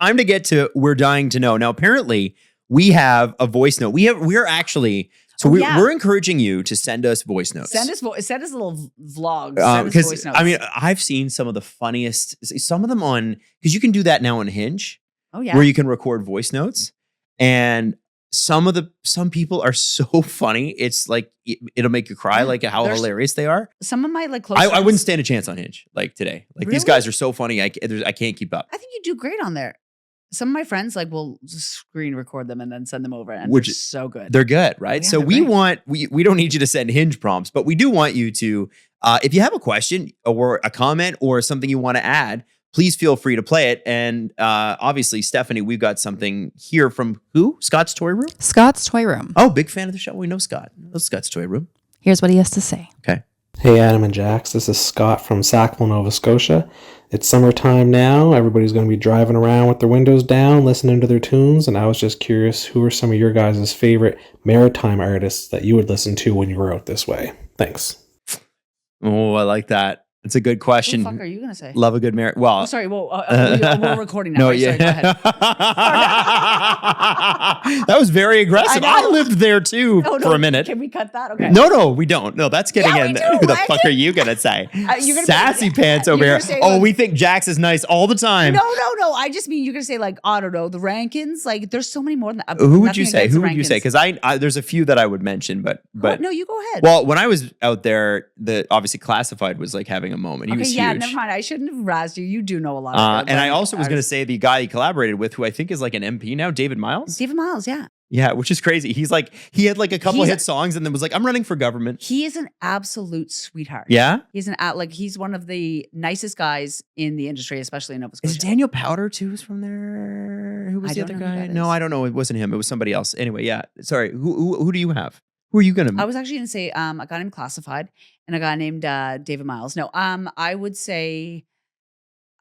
time to get to We're Dying to Know. Now, apparently, we have a voice note. We're actually... So we're encouraging you to send us voice notes. Send us little vlogs. Send us voice notes. I mean, I've seen some of the funniest, some of them on, because you can do that now on Hinge. Oh yeah. Where you can record voice notes. And some people are so funny. It's like, it'll make you cry, like how hilarious they are. Some of my close I wouldn't stand a chance on Hinge like today. Like these guys are so funny. I can't keep up. I think you do great on there. Some of my friends will just screen record them and then send them over, and they're so good. They're good, right? Yeah, so we don't need you to send Hinge prompts, but we do want you to, if you have a question or a comment or something you want to add, please feel free to play it. And obviously, Stephanie, we've got something here from who? Scott's Toy Room? Scott's Toy Room. Oh, big fan of the show. We know Scott. Scott's Toy Room. Here's what he has to say. Okay. Hey, Adam and Jax. This is Scott from Sackville, Nova Scotia. It's summertime now. Everybody's going to be driving around with their windows down, listening to their tunes. And I was just curious, who are some of your guys' favorite maritime artists that you would listen to when you were out this way? Thanks. Oh, I like that. It's a good question. What the fuck are you going to say? Love a good marriage. Well, sorry. Well, we're recording now. No, right? yeah. Sorry, go ahead. That was very aggressive. I lived there too for a minute. Can we cut that? Okay. No, we don't. No, that's getting in. Do. Who the fuck are you gonna say? Sassy pants over here. Say, we think Jax is nice all the time. No. I just mean you're gonna say I don't know, the Rankins. There's so many more than that. Who would you say? Who would you say? Because I there's a few that I would mention, but no, you go ahead. Well, when I was out there, obviously Classified was having a moment. He was huge. Never mind. I shouldn't have razzed you. You do know a lot. And I also was going to say the guy he collaborated with, who I think is like an MP now, David Miles. David Miles, yeah. Yeah, which is crazy. He had a couple of hit songs and then was like, I'm running for government. He is an absolute sweetheart. Yeah? He's one of the nicest guys in the industry, especially in Nova Scotia. Is Daniel Powder too is from there? Who was the other guy? No, I don't know. It wasn't him. It was somebody else. Anyway, yeah. Sorry. Who do you have? Who are you going to? I was actually going to say a guy named Classified and a guy named David Miles. No, I would say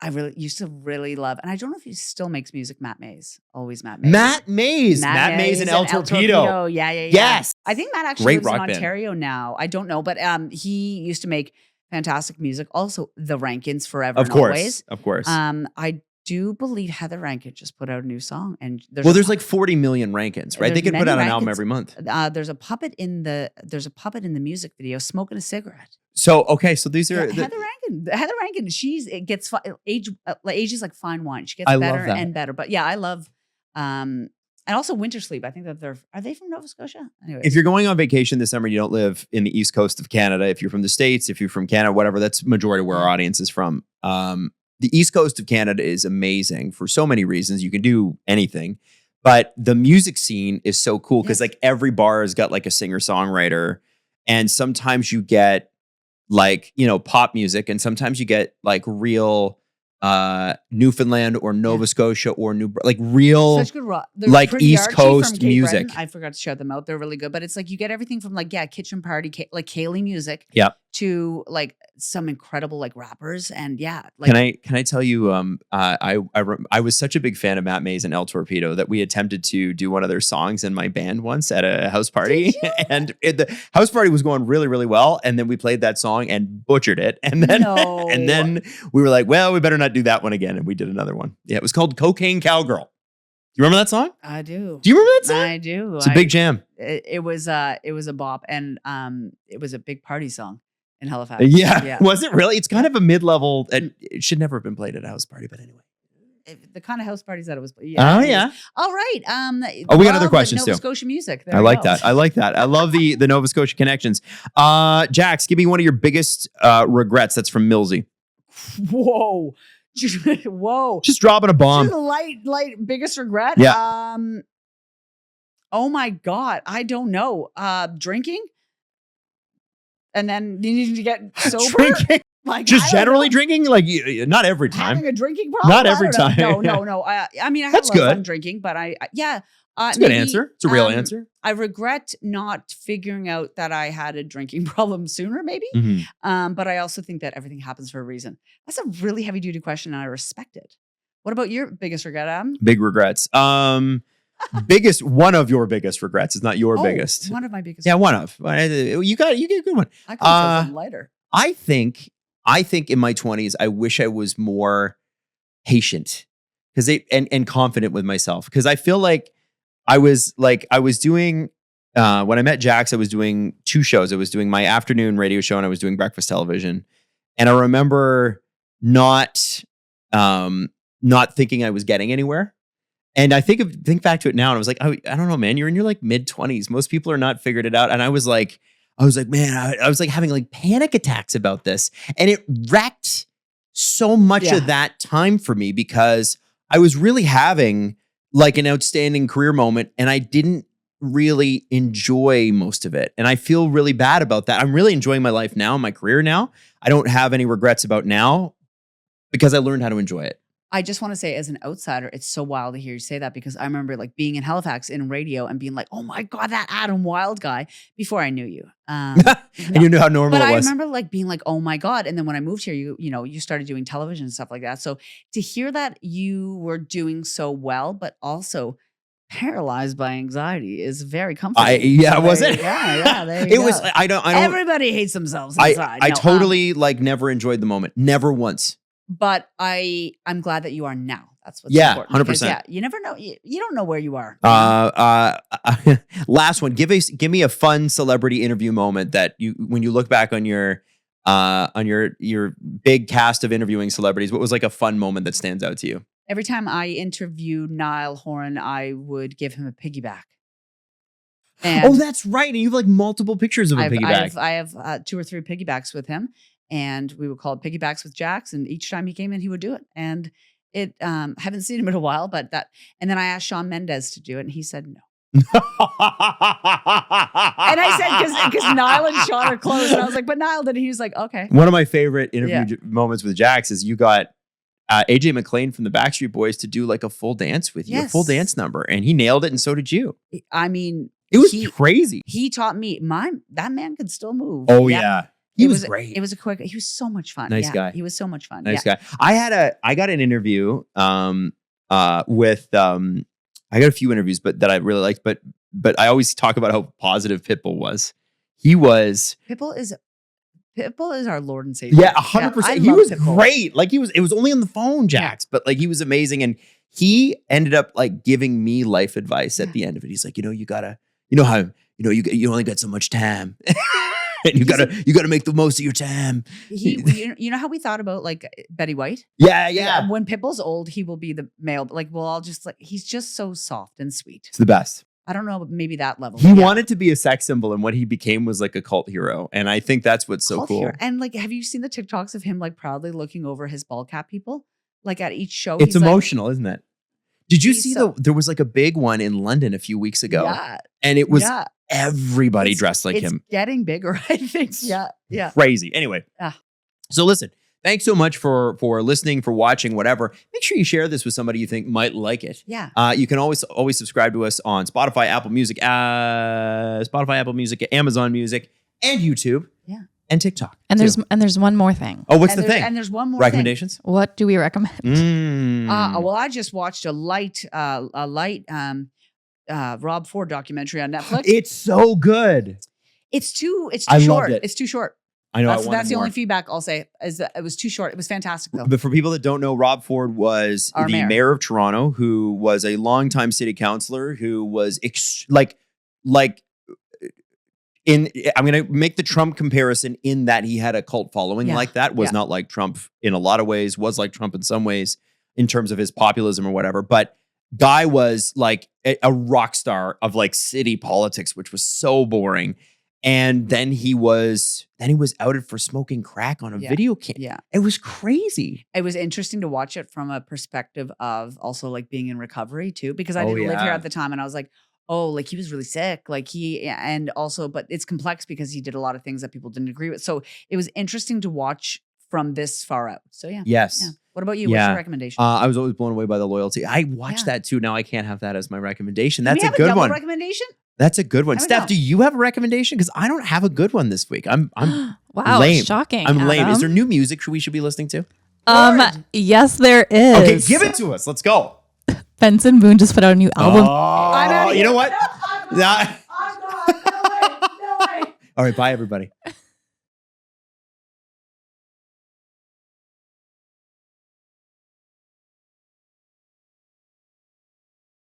I really used to really love, and I don't know if he still makes music, Matt Mays. Always Matt Mays. Matt Mays and El Torpedo. Yeah. Yes. I think Matt actually lives in Ontario now. I don't know, but he used to make fantastic music. Also, the Rankins forever and always. Of course. I do believe Heather Rankin just put out a new song, and there's like 40 million Rankins, right? They could put out an album every month. There's a puppet in the music video smoking a cigarette. So these are Heather Rankin. Heather Rankin, ages like fine wine. She gets better and better. But yeah, I love and also Winter Sleep. I think that are they from Nova Scotia? Anyways. If you're going on vacation this summer, you don't live in the East Coast of Canada. If you're from the States, if you're from Canada, whatever, that's majority of where our audience is from. The East Coast of Canada is amazing for so many reasons. You can do anything, but the music scene is so cool because every bar has got like a singer-songwriter, and sometimes you get pop music, and sometimes you get like real Newfoundland or Nova Scotia or real such good rock. East Coast music. I forgot to shout them out. They're really good, but it's you get everything from Kitchen Party, Kaylee music, to some incredible rappers, and can I tell you I was such a big fan of Matt Mays and El Torpedo that we attempted to do one of their songs in my band once at a house party, and the house party was going really, really well, and then we played that song and butchered it, and then we were like, well, we better not do that one again, and we did another one. Yeah, it was called Cocaine Cowgirl. You remember that song? I do. Do you remember that song? I do. It's a big jam. It was a bop, and it was a big party song in Halifax. Yeah. Was it really? It's kind of a mid-level. It should never have been played at a house party, but anyway. The kind of house parties that it was. Yeah. Oh yeah. All right. We got other questions Nova too. Scotia music. I like that. I like that. I love the Nova Scotia connections. Jax, give me one of your biggest regrets. That's from Millsy. Whoa. Whoa. Just dropping a bomb. Just light biggest regret. Yeah. Oh my God. I don't know. Drinking. And then you need to get sober. Drinking. Just generally drinking, not every time. Having a drinking problem. Not every time. No. I mean, I have a lot of fun drinking, but it's a good answer. It's a real answer. I regret not figuring out that I had a drinking problem sooner, maybe. Mm-hmm. But I also think that everything happens for a reason. That's a really heavy duty question, and I respect it. What about your biggest regret, Adam? Big regrets. One of your biggest regrets is not your biggest. One of my biggest. Yeah, one of. You get a good one. I could have something lighter. I think in my 20s, I wish I was more patient. because and confident with myself. Because I feel like I was doing when I met Jax, I was doing 2 shows. I was doing my afternoon radio show and I was doing breakfast television. And I remember not thinking I was getting anywhere. And I think back to it now and I was like, I don't know, man, you're in your like mid-20s. Most people are not figured it out. And I was like, man, I was like having like panic attacks about this. And it wrecked so much of that time for me because I was really having like an outstanding career moment and I didn't really enjoy most of it. And I feel really bad about that. I'm really enjoying my life now, my career now. I don't have any regrets about now because I learned how to enjoy it. I just want to say, as an outsider, it's so wild to hear you say that because I remember like being in Halifax in radio and being like, "Oh my god, that Adam Wilde guy!" Before I knew you, and you knew how normal but it was. I remember like being like, "Oh my god!" And then when I moved here, you started doing television and stuff like that. So to hear that you were doing so well, but also paralyzed by anxiety is very comforting. Was it? Yeah. There you It go. was. I don't. Everybody hates themselves inside. I totally like never enjoyed the moment. Never once. But I'm glad that you are now. That's what's important. 100%. Because, yeah, you never know. You don't know where you are. Last one. Give me a fun celebrity interview moment that when you look back on your big cast of interviewing celebrities. What was like a fun moment that stands out to you? Every time I interviewed Niall Horan, I would give him a piggyback. And that's right. And you have like multiple pictures of a piggyback. I have 2 or 3 piggybacks with him. And we would call it piggybacks with Jax. And each time he came in, he would do it. And it haven't seen him in a while, but and then I asked Shawn Mendes to do it, and he said no. And I said, because Niall and Shawn are close. And I was like, but Niall did. And he was like, okay. One of my favorite interview moments with Jax is you got AJ McLean from the Backstreet Boys to do like a full dance with you, a full dance number. And he nailed it. And so did you. I mean, it was crazy. He taught me that man could still move. Oh, yeah. He was great. It was he was so much fun. Nice guy. He was so much fun. Nice guy. I got an interview with I got a few interviews that I really liked, but I always talk about how positive Pitbull was. Pitbull is our Lord and Savior. Yeah, 100%. He was great. Like it was only on the phone, Jax, but like he was amazing. And he ended up like giving me life advice at the end of it. He's like, you you only got so much time. And you gotta make the most of your time. You know how we thought about like Betty White? Yeah. When Pitbull's old, he will be the male. Like we'll all just like he's just so soft and sweet. It's the best. I don't know, maybe that level. He wanted to be a sex symbol, and what he became was like a cult hero. And I think that's what's so cool. And like, have you seen the TikToks of him like proudly looking over his ball cap people? Like at each show, it's emotional, isn't it? Did you see there was like a big one in London a few weeks ago? Yeah. And it was everybody dressed like him. It's getting bigger, I think. Yeah. Crazy. Anyway. So listen, thanks so much for listening, for watching, whatever. Make sure you share this with somebody you think might like it. Yeah. You can always subscribe to us on Spotify, Apple Music, Amazon Music, and YouTube. Yeah. And TikTok. And there's one more thing. Oh, what's the thing? And there's one more recommendations. Thing. What do we recommend? Well, I just watched a light Rob Ford documentary on Netflix. It's so good. It's too I short. loved it. It's too short. I know. That's the only feedback I'll say is that it was too short. It was fantastic though. But for people that don't know, Rob Ford was the mayor of Toronto, who was a longtime city councillor, who was I'm going to make the Trump comparison in that he had a cult following like that. Was not like Trump in a lot of ways, was like Trump in some ways in terms of his populism or whatever. But guy was like a rock star of like city politics, which was so boring. And then he was outed for smoking crack on a video camera. Yeah. It was crazy. It was interesting to watch it from a perspective of also like being in recovery too, because I didn't live here at the time. And I was like, oh, like he was really sick. Like but it's complex because he did a lot of things that people didn't agree with. So it was interesting to watch from this far out. So yeah. Yes. Yeah. What about you? What's your recommendation? I was always blown away by the loyalty. I watched that too. Now I can't have that as my recommendation. That's a good one. Recommendation? That's a good one. Steph, do you have a recommendation? Because I don't have a good one this week. I'm wow, lame. Shocking. I'm lame. Is there new music we should be listening to? Yes, there is. Okay, give it to us. Let's go. Benson Boone just put out a new album. Oh, you know what? I'm not. No way. All right, bye everybody.